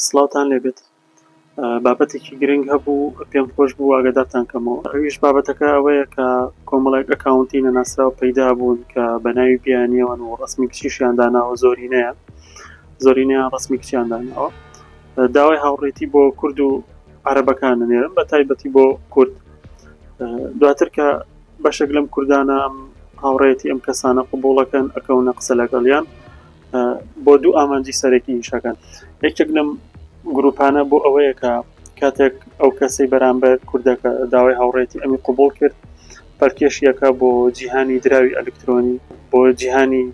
سڵاوتان لێبێت. بابەتێکی گرنگ هەبوو پێم خۆش بوو ئاگادارتان کەمەوە. ئەویش بابەتەکە ئەوەیە کە کۆمەڵێک ئەکاونتی نەناسراو پەیدا بوون کە بە ناوی بیانیەوەن و ڕسمی کچیشیان داناوە، زۆرینەیان ڕسمی کچیان داناوە. داوای هاوڕێتی بۆ کورد و عەرەبەکان نێرن، بە تایبەتی بۆ کورد. دواتر کە بەشێک لەم کوردانە ئەم هاوڕێتی ئەم کەسانە قبوڵەکەن ئەکەونە قسە لەگەڵیان، بۆ دوو ئامانجی سەرەکی شەکەن. یەکێک لەم گروپانە بۆ ئەوەیە کە کاتێک ئەو کەسەی بەرامبەر کوردەکە داوای هاوڕێتی ئەمی قبوڵ کرد، پەرکێشیەکە بۆ جیهانی دراوی ئەلکترۆنی، بۆ جیهانی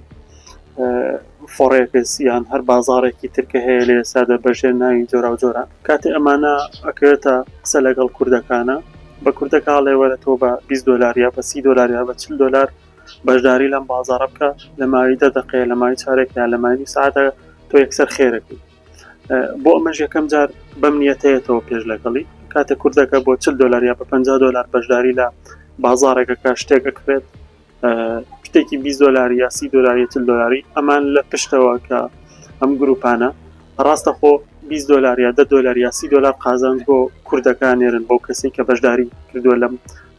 فۆڕێکس یان هەر بازاڕێکی ترکە هەیە لێ سادە بەژێر ناوی جۆرا و جۆران. کاتێ ئەمانە ئەکەوێتە قسە لەگەڵ کوردەکانە، بە کوردەکە هەڵێ وەرە تۆ بە 20 دلار یا بە 30 دلار یا بە 40 دلار بەشداری لەم بازاڕە بکە، لە ماوەی 10 دقەیە، لە ماوەی چارێک یا لە ماوەی ساعتە تۆ یەکسەر خێرەکەی. بۆ ئەمەش یەکەم جار بەم نیەتەیەتەوە پێش لەگەڵی. کاتە کوردەکە بۆ 40 دلار یا بە 50 دلار بەشداری لە بازاڕێکەکە شتێک ئەکرێت، شتێکی 20 دلار یا 30 دلار یا 40 دلاری، ئەمان لە پشتەوە کە ئەم گروپانە ڕاستەخۆ 20 دلار یا 10 دلار یا 30 دلار قازانج بۆ کوردەکان نێرن بۆ کەسێک کە بەشداری کردووە لەم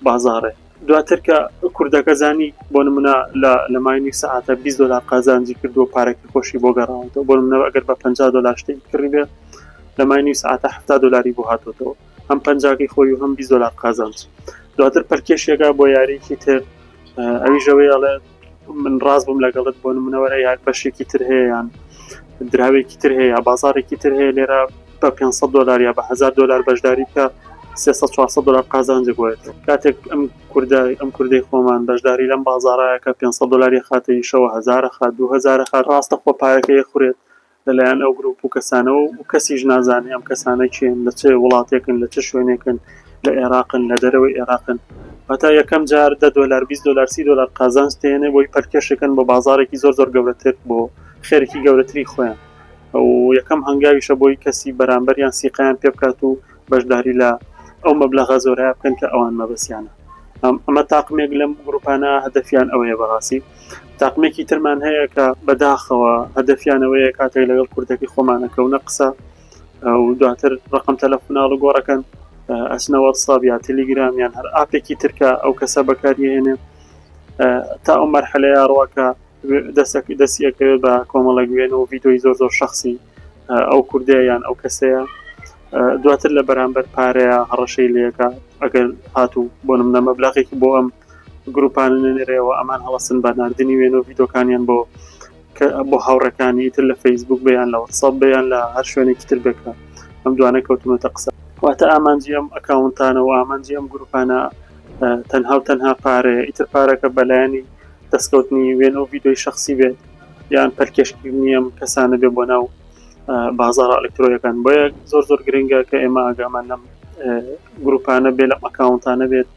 بازاڕێ. دواتر کە کوردەکە زانی بۆ نمونە لە ماوەی ساعتە 20 دلار قازانجی کردووە، پارێکی خۆشی بۆ گەڕاوەتەوە. بۆ نمونە ئەگەر بە 50 دلار شتێکی کڕی بێ، لە ماوەی ساعتە 70 دلاری بۆ هاتوۆتەوە، هەم 50 خۆی و هەم 20 دلار قازانج. دواتر پەرکێشیەکە بۆ یاریکی تر، ئەویش ئەوەیە ئەڵێ من ڕاست بووم لەگەڵت، بۆ نمونە وەرە یار بەشێکی تر هەیە یان دراوێکی تر هەیە یا بازاڕێکی تر هەیە، لێرە بە 500 دلار یا بە 1000 دلار بەشداری بکە، 300-400 دلار قازانجە بۆێت. کاتێک ئەم کوردەی خۆمان بەشداری لەم بازاڕایەکە 500 دلاری خاتەی شەوە 1000 خات 2000 خات، ڕاستە خۆ پارەکە یەخورێت لەلایەن ئەو گروپ و کەسانەوە و کەسیش نازانێ ئەم کەسانە چێن، لە چه وڵاتێکن، لە چه شوێنێکن، لە عێراقن، لە دەرەوەی عێراقن. هەتا یەکەم جار 10 دلار 20 دلار 30 دلار قازانج تێنێ بۆی پەرکێشەکەن بۆ بازارێکی زۆر گەورەتر، بۆ خێرێکی گەورەتری خۆیان. ئەو یەکەم هەنگاویشە بۆی کەسی بەرامبەریان سیقیان پێ بکات و بەشداری لە ئەو مەبلەغە زۆرە بکەن کە ئەوان مەبەسیانە. ئەمە تاقمێک لەم گروپانە هەدەفیان ئەوەیە. بەڕاستی تاقمێکی ترمان هەیە کە بەداخەوە هەدەفیان ئەوەیە کاتێک لەگەڵ کوردەکەی خۆمانەکەونە قسە و دواتر ڕقم تەلەفۆناڵ و گۆڕەکەن ئەچنە واتساب یا تەلەگرام یان هەر ئاپێکی ترکە ئەو کەسە بەکارهێنێ، تا ئەو مەرحەلەیە ڕواکە دەستیەکەوێت بە کۆمەڵێک وێنە و ڤیدۆی زۆر شەخسی ئەو کوردەیە یان ئەو کەسەیە. دواتر لە بەرامبەر پارەیە هەڕەشەی لێەکە، ئەگەر هاتوو بۆ نمونە مەبلەغێکی بۆ ئەم گروپانە نێنێرەوە، ئەمان هەڵەسن بە ناردنی وێنە و ڤیدۆکانیان بۆ هاوڕەکانی تر لە فەیسبوک بەیان لە واتساب بەیان لە هەر شوێنێکی تر بکە. ئەم دوانە کەوتمەتە قسە. واتە ئامانجی ئەم ئەکاونتانە و ئامانجی ئەم گروپانە تەنها پارەیە، ئیتر پارەکە بەلایانی دەستکەوتنی وێنە و ڤیدۆی شخصی بێت یان پەرکێشکردنی ئەم کەسانە بێ بۆ ناو بازاڕە ئەلکترۆنیەکان. بۆیە زۆر گرنگە کە ئێمە ئاگامان لەم گروپانە بێ، لەم ئەکاونتانە بێت،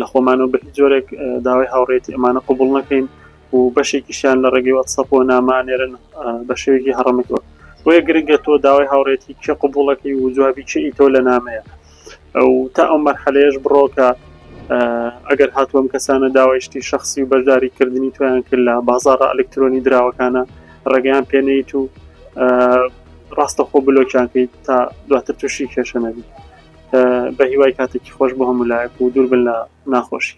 لە خۆمانەوە بە هیچ جۆرێک داوای هاوڕێتی ئەمانە قبوڵ نەکەین و بەشێکیشیان لە ڕێگەی واتسەپەوە نامانێرن بە شێوەیەکی هەڕەمەکەوە. بۆیە گرنگە تۆ داوای هاوڕێتی کێ قبوڵەکەی و جوابی چی تۆ لە نامەیە، ئەو تا ئەو مەرحەلەیەش بڕۆکە ئەگەر هاتووەم کەسانە داوای شتی شخصی و بەشداریکردنی تۆیان کرد لە بازاڕە ئەلکترۆنی دراوەکانە، ڕێگەیان پێنەیت و ڕاستەخۆ بلۆکیانکەیت تا دواتر تووشی کێشە نەبی. بە هیوای کاتێکی خۆش بۆ هەموو لایەک و دوور بن لە ناخۆشی.